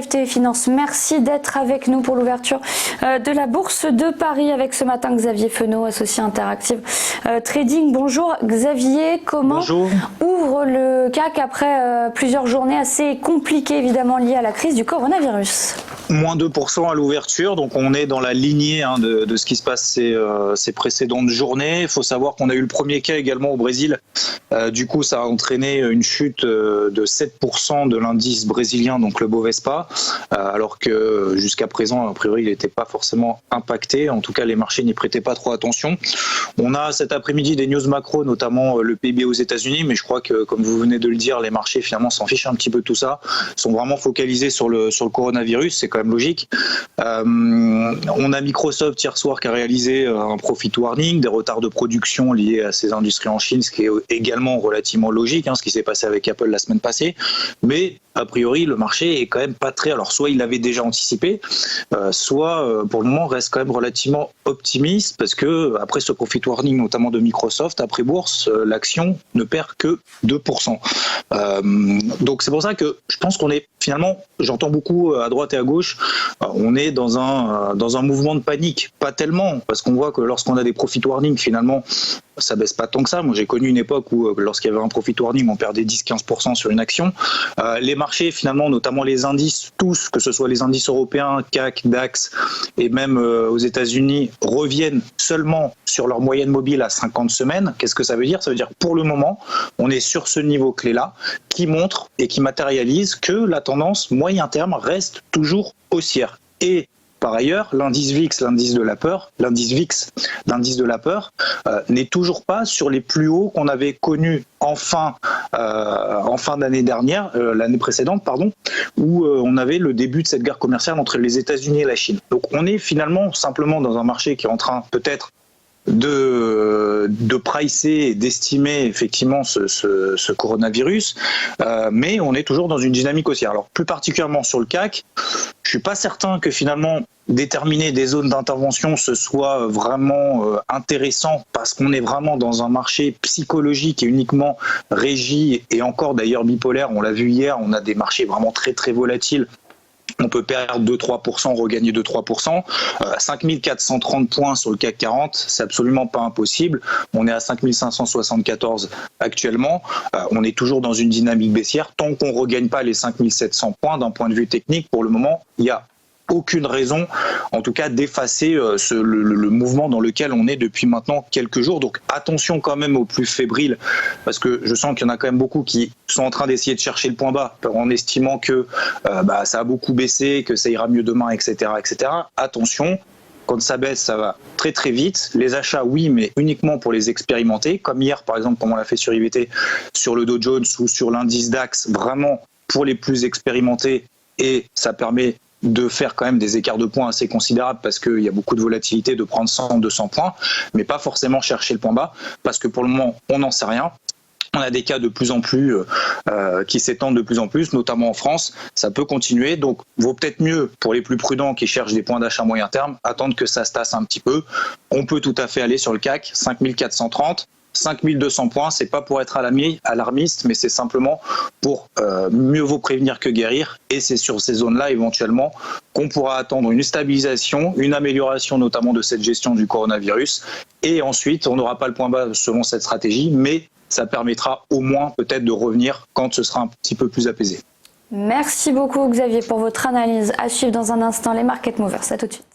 Live TV Finance. Merci d'être avec nous pour l'ouverture de la Bourse de Paris avec ce matin Xavier Fenot, associé Interactive Trading. Bonjour Xavier, comment ouvre le CAC après plusieurs journées assez compliquées évidemment liées à la crise du coronavirus? Moins 2% à l'ouverture, donc on est dans la lignée de ce qui se passe ces précédentes journées. Il faut savoir qu'on a eu le premier cas également au Brésil. Du coup, ça a entraîné une chute de 7% de l'indice brésilien, donc le Bovespa, alors que jusqu'à présent, a priori, il n'était pas forcément impacté. En tout cas, les marchés n'y prêtaient pas trop attention. On a cet après-midi des news macro, notamment le PIB aux États-Unis, mais je crois que, comme vous venez de le dire, les marchés finalement s'en fichent un petit peu de tout ça, sont vraiment focalisés sur le coronavirus. C'est quand même logique. On a Microsoft hier soir qui a réalisé un profit warning, des retards de production liés à ces industries en Chine, ce qui est également relativement logique, ce qui s'est passé avec Apple la semaine passée. Mais a priori, le marché est quand même pas très... Alors, soit il l'avait déjà anticipé, soit, pour le moment, reste quand même relativement optimiste, parce que après ce profit warning, notamment de Microsoft, après bourse, l'action ne perd que 2%. Donc, c'est pour ça que je pense qu'on est finalement, j'entends beaucoup à droite et à gauche, on est dans un mouvement de panique. Pas tellement, parce qu'on voit que lorsqu'on a des profit warnings, finalement, ça baisse pas tant que ça. Moi, j'ai connu une époque où, lorsqu'il y avait un profit warning, on perdait 10-15% sur une action. Les marchés, finalement, notamment les indices, tous, que ce soit les indices européens, CAC, DAX, et même aux États-Unis, reviennent seulement sur leur moyenne mobile à 50 semaines. Qu'est-ce que ça veut dire? Ça veut dire, pour le moment, on est sur ce niveau clé-là, qui montre et qui matérialise que la tendance moyen terme reste toujours haussière. Et par ailleurs, l'indice VIX, l'indice de la peur, n'est toujours pas sur les plus hauts qu'on avait connus en fin d'année dernière, l'année précédente, où on avait le début de cette guerre commerciale entre les États-Unis et la Chine. Donc on est finalement simplement dans un marché qui est en train peut-être de pricer et d'estimer effectivement ce coronavirus, mais on est toujours dans une dynamique haussière. Alors plus particulièrement sur le CAC, je suis pas certain que finalement déterminer des zones d'intervention ce soit vraiment intéressant, parce qu'on est vraiment dans un marché psychologique et uniquement régi, et encore d'ailleurs bipolaire. On l'a vu hier, on a des marchés vraiment très très volatiles. On peut perdre 2-3%, regagner 2-3%. 5430 points sur le CAC 40, c'est absolument pas impossible. On est à 5574 actuellement. On est toujours dans une dynamique baissière. Tant qu'on ne regagne pas les 5700 points d'un point de vue technique, pour le moment, il y a aucune raison, en tout cas, d'effacer le mouvement dans lequel on est depuis maintenant quelques jours. Donc attention quand même aux plus fébriles, parce que je sens qu'il y en a quand même beaucoup qui sont en train d'essayer de chercher le point bas en estimant que ça a beaucoup baissé, que ça ira mieux demain, etc. etc. Attention, quand ça baisse, ça va très très vite. Les achats, oui, mais uniquement pour les expérimenter, comme hier par exemple, comme on l'a fait sur IVT, sur le Dow Jones ou sur l'indice DAX, vraiment pour les plus expérimentés, et ça permet de faire quand même des écarts de points assez considérables, parce qu'il y a beaucoup de volatilité, de prendre 100-200 points, mais pas forcément chercher le point bas, parce que pour le moment, on n'en sait rien. On a des cas de plus en plus qui s'étendent de plus en plus, notamment en France. Ça peut continuer, donc vaut peut-être mieux pour les plus prudents qui cherchent des points d'achat moyen terme, attendre que ça se tasse un petit peu. On peut tout à fait aller sur le CAC, 5430. 5200 points, c'est pas pour être alarmiste, mais c'est simplement pour mieux vaut prévenir que guérir, et c'est sur ces zones-là éventuellement qu'on pourra attendre une stabilisation, une amélioration notamment de cette gestion du coronavirus, et ensuite on n'aura pas le point bas selon cette stratégie, mais ça permettra au moins peut-être de revenir quand ce sera un petit peu plus apaisé. Merci beaucoup Xavier pour votre analyse. À suivre dans un instant les Market Movers. À tout de suite.